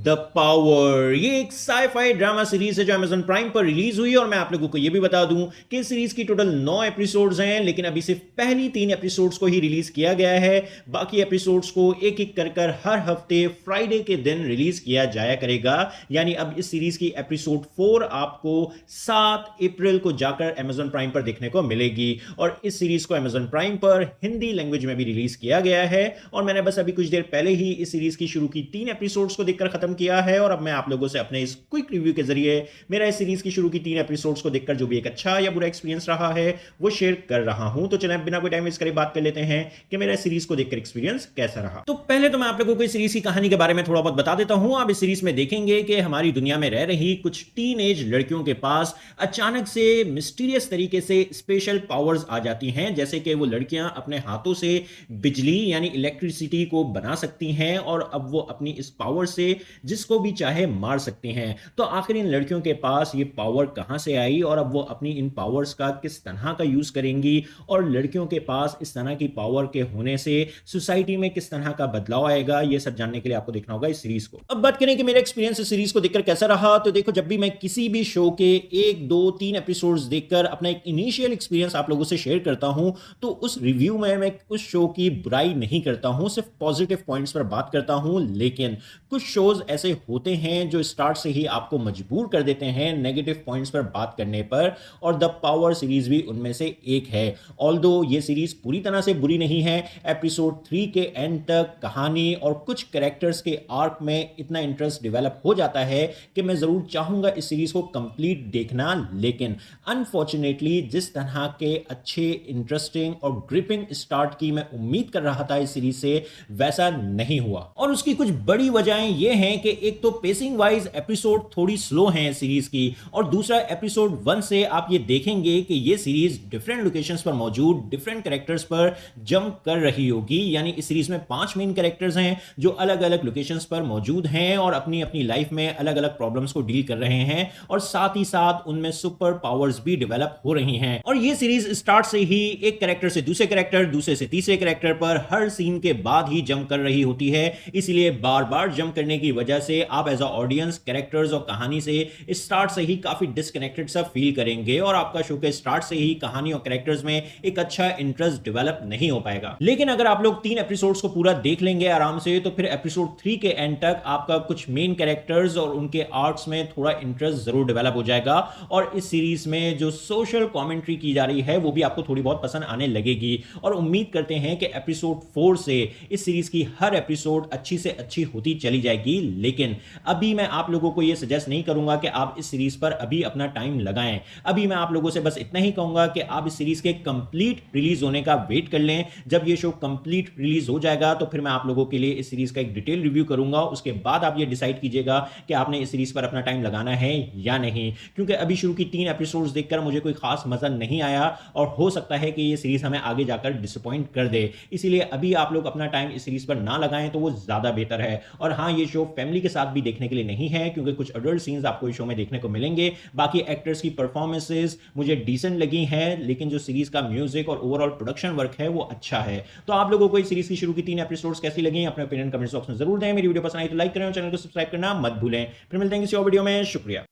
The power ये एक sci-fi drama series है जो Amazon प्राइम पर रिलीज हुई और मैं आप लोगों को ये भी बता दूं कि इस सीरीज की टोटल 9 एपिसोड्स हैं, लेकिन अभी सिर्फ पहली 3 एपिसोड्स को ही रिलीज किया गया है। बाकी एपिसोड्स को एक-एक कर हर हफ्ते फ्राइडे के दिन रिलीज किया जाया करेगा। यानी अब इस सीरीज की एपिसोड 4 आपको 7 अप्रैल को जाकर Amazon प्राइम पर देखने को मिलेगी और इस सीरीज को Amazon प्राइम पर हिंदी लैंग्वेज में भी रिलीज किया गया है। और मैंने बस अभी कुछ देर पहले ही इस सीरीज की शुरू की 3 एपिसोड्स को देखकर खत्म किया है और अब मैं आप लोगों से अपने इस क्विक रिव्यू के जरिए मेरा इस सीरीज की शुरू की 3 एपिसोड्स को देखकर जो भी एक अच्छा या बुरा एक्सपीरियंस रहा है वो शेयर कर रहा हूं। तो चलें बिना कोई टाइम वेस्ट करे बात कर लेते हैं कि मेरा इस सीरीज को देखकर एक्सपीरियंस कैसा रहा। तो पहले तो मैं आप लोगों को इस सीरीज की कहानी के बारे में थोड़ा बहुत बता देता हूं। आप इस सीरीज में देखेंगे कि हमारी दुनिया में रह रही कुछ टीन एज लड़कियों के पास अचानक से मिस्टीरियस तरीके से स्पेशल पावर्स आ जाती हैं, जैसे कि वो लड़कियां अपने हाथों से बिजली यानी इलेक्ट्रिसिटी को बना सकती हैं और अब वो अपनी इस पावर से जिसको भी चाहे मार सकती हैं। तो आखिर इन लड़कियों के पास ये पावर कहां से आई और अब वो अपनी इन पावर्स का किस तरह का यूज करेंगी और लड़कियों के पास इस तरह की पावर के होने से सोसाइटी में किस तरह का बदलाव आएगा, ये सब जानने के लिए आपको देखना होगा इस सीरीज को। अब बात करें कि मेरा एक्सपीरियंस इस सीरीज को देखकर कैसा रहा, तो देखो जब भी मैं किसी भी शो के 1, 2, 3 एपिसोड्स देखकर अपना एक इनिशियल एक्सपीरियंस आप लोगों से शेयर करता हूं, तो उस रिव्यू में मैं उस शो की बुराई नहीं करता हूं, सिर्फ पॉजिटिव पॉइंट्स पर बात करता हूं। लेकिन कुछ शोज ऐसे होते हैं जो स्टार्ट से ही आपको मजबूर कर देते हैं नेगेटिव पॉइंट्स पर बात करने पर, और द पावर सीरीज भी उनमें से एक है। ऑल्दो ये सीरीज पूरी तरह से बुरी नहीं है, एपिसोड 3 के एंड तक कहानी और कुछ कैरेक्टर्स के आर्क में इतना इंटरेस्ट डेवलप हो जाता है कि मैं जरूर चाहूंगा इस सीरीज को कंप्लीट देखना। लेकिन अनफॉर्चुनेटली जिस तरह के अच्छे, इंटरेस्टिंग और ग्रिपिंग स्टार्ट की मैं उम्मीद कर रहा था इस सीरीज से, वैसा नहीं हुआ। और उसकी कुछ बड़ी वजहें ये हैं कि एक तो पेसिंग वाइज एपिसोड थोड़ी स्लो हैं सीरीज की, और दूसरा एपिसोड 1 से आप ये देखेंगे कि ये सीरीज डिफरेंट लोकेशंस पर मौजूद डिफरेंट कैरेक्टर्स पर जंप कर रही होगी। यानी इस सीरीज में 5 मेन कैरेक्टर्स हैं जो अलग अलग लोकेशंस पर मौजूद हैं और अपनी अपनी लाइफ में अलग अलग प्रॉब्लम्स को डील कर रहे हैं, और साथ ही साथ उनमें सुपर पावर्स भी डेवलप हो रही हैं। और ये सीरीज स्टार्ट से ही एक कैरेक्टर से दूसरे कैरेक्टर, दूसरे से तीसरे कैरेक्टर पर हर सीन के बाद ही जंप कर रही होती है। इसलिए बार बार जंप करने की वजह से आप एज अ ऑडियंस कैरेक्टर्स और कहानी से स्टार्ट से ही काफी डिस्कनेक्टेड सा फील करेंगे और आपका शो के स्टार्ट से ही कहानी और कैरेक्टर्स में एक अच्छा इंटरेस्ट डेवलप नहीं हो पाएगा। लेकिन अगर आप लोग 3 एपिसोड्स को पूरा देख लेंगे आराम से, तो फिर एपिसोड 3 के एंड तक आपका कुछ मेन कैरेक्टर्स और उनके आर्क्स में थोड़ा इंटरेस्ट जरूर डेवलप हो जाएगा, और इस सीरीज में जो सोशल कमेंट्री की जा रही है वो भी आपको थोड़ी बहुत पसंद आने लगेगी। और उम्मीद करते हैं कि एपिसोड 4 से इस सीरीज की हर एपिसोड अच्छी से अच्छी होती चली जाएगी। लेकिन अभी मैं आप लोगों को यह सजेस्ट नहीं करूंगा कि आप इस सीरीज पर अभी अपना टाइम लगाएं। अभी मैं आप लोगों से बस इतना ही कहूंगा कि आप इस सीरीज के कंप्लीट रिलीज होने का वेट कर लें। जब ये शो कंप्लीट रिलीज हो जाएगा तो फिर मैं आप लोगों के लिए इस सीरीज का एक डिटेल रिव्यू करूंगा। उसके बाद आप ये डिसाइड कीजिएगा कि आपने इस सीरीज पर अपना टाइम लगाना है या नहीं, क्योंकि अभी शुरू की 3 एपिसोड्स देखकर मुझे कोई खास मजा नहीं आया और हो सकता है कि ये सीरीज हमें आगे जाकर डिसअपॉइंट कर दे। इसीलिए अभी आप लोग अपना टाइम इस सीरीज पर ना लगाएं तो वो ज्यादा बेहतर है। और हाँ, ये शो फैमिली के साथ भी देखने के लिए नहीं है, क्योंकि कुछ अडल्ट सीन्स आपको इस शो में देखने को मिलेंगे। बाकी एक्टर्स की परफॉर्मेंसेस मुझे डिसेंट लगी हैं, लेकिन जो सीरीज का म्यूजिक और ओवरऑल प्रोडक्शन वर्क है वो अच्छा है। तो आप लोगों को इस सीरीज की शुरू की 3 एपिसोड्स कैसी लगी, अपने ओपिनियन कमेंट्स बॉक्स में जरूर दें। मेरी वीडियो पसंद आई तो लाइक करें और चैनल को सब्सक्राइब करना मत भूलें। फिर मिलते हैं किसी और वीडियो में। शुक्रिया।